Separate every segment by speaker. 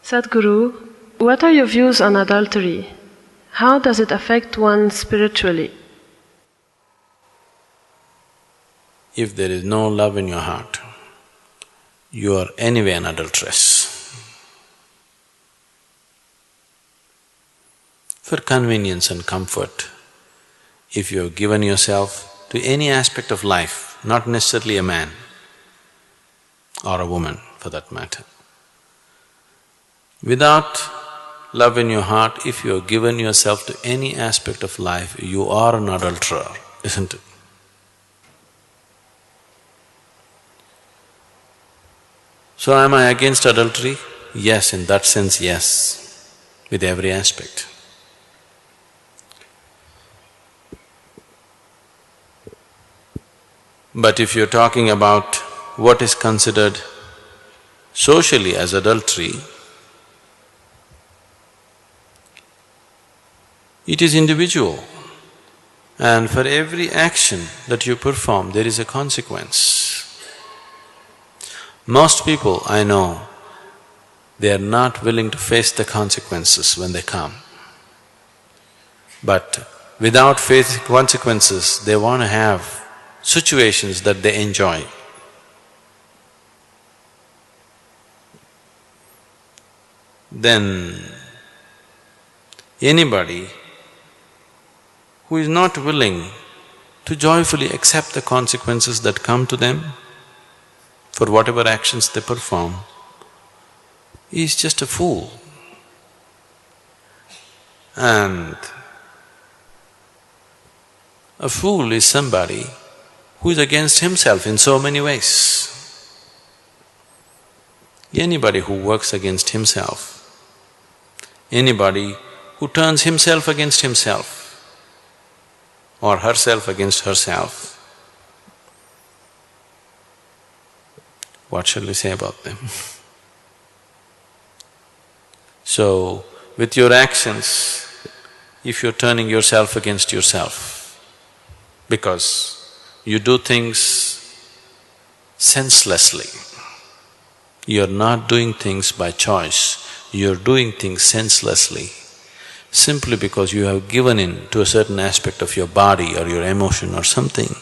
Speaker 1: Sadhguru, what are your views on adultery? How does it affect one spiritually?
Speaker 2: If there is no love in your heart, you are anyway an adulteress. For convenience and comfort, if you have given yourself to any aspect of life, not necessarily a man or a woman for that matter, without love in your heart, if you have given yourself to any aspect of life, you are an adulterer, isn't it? So am I against adultery? Yes, in that sense, yes, with every aspect. But if you're talking about what is considered socially as adultery, it is individual, and for every action that you perform, there is a consequence. Most people I know, they are not willing to face the consequences when they come. But without facing consequences, they want to have situations that they enjoy. Then anybody who is not willing to joyfully accept the consequences that come to them for whatever actions they perform is just a fool. And a fool is somebody who is against himself in so many ways. Anybody who works against himself, anybody who turns himself against himself or herself against herself, what shall we say about them? So, with your actions, if you're turning yourself against yourself, because you do things senselessly, you're not doing things by choice, you're doing things senselessly, simply because you have given in to a certain aspect of your body or your emotion or something,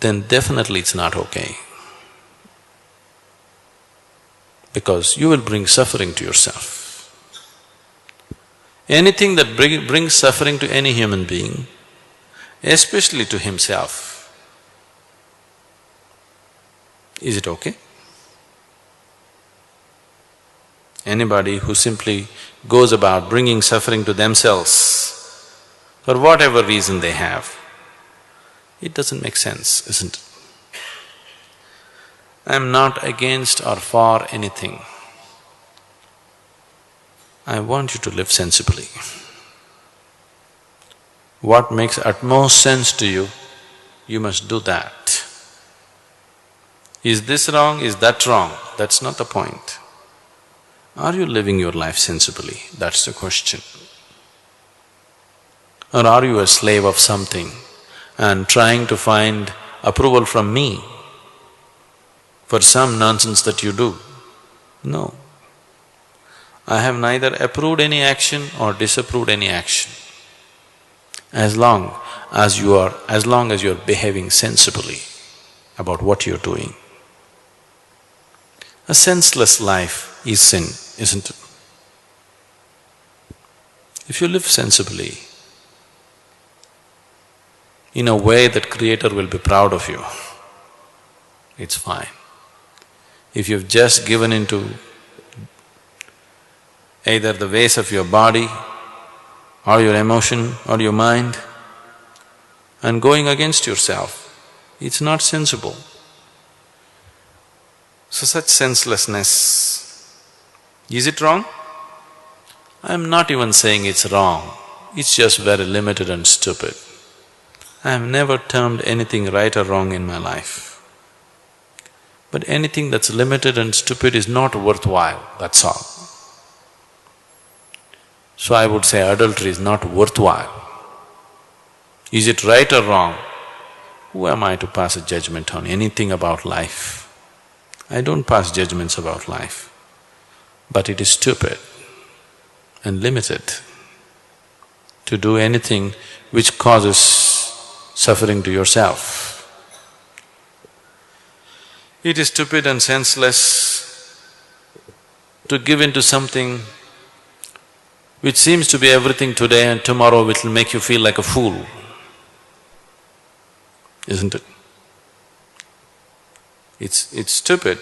Speaker 2: then definitely it's not okay. Because you will bring suffering to yourself. Anything that brings suffering to any human being, especially to himself, is it okay? Anybody who simply goes about bringing suffering to themselves for whatever reason they have, it doesn't make sense, isn't it? I'm not against or for anything. I want you to live sensibly. What makes utmost sense to you, you must do that. Is this wrong, is that wrong? That's not the point. Are you living your life sensibly? That's the question. Or are you a slave of something and trying to find approval from me for some nonsense that you do? No. I have neither approved any action or disapproved any action. As long as you're behaving sensibly about what you're doing. A senseless life is sin, isn't it? If you live sensibly, in a way that Creator will be proud of you, it's fine. If you've just given into either the ways of your body or your emotion or your mind and going against yourself, it's not sensible. So such senselessness, is it wrong? I'm not even saying it's wrong, it's just very limited and stupid. I have never termed anything right or wrong in my life. But anything that's limited and stupid is not worthwhile, that's all. So I would say adultery is not worthwhile. Is it right or wrong? Who am I to pass a judgment on anything about life? I don't pass judgments about life. but it is stupid and limited to do anything which causes suffering to yourself. It is stupid and senseless to give in to something which seems to be everything today and tomorrow it will make you feel like a fool, isn't it? It's stupid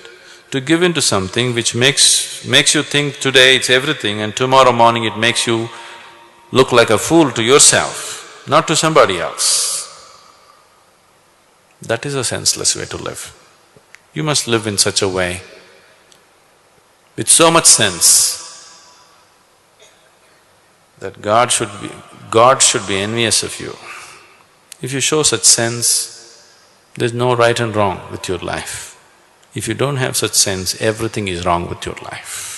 Speaker 2: to give in to something which makes you think today it's everything and tomorrow morning it makes you look like a fool to yourself, not to somebody else. That is a senseless way to live. You must live in such a way, with so much sense, that God should be envious of you. If you show such sense, there's no right and wrong with your life. If you don't have such sense, everything is wrong with your life.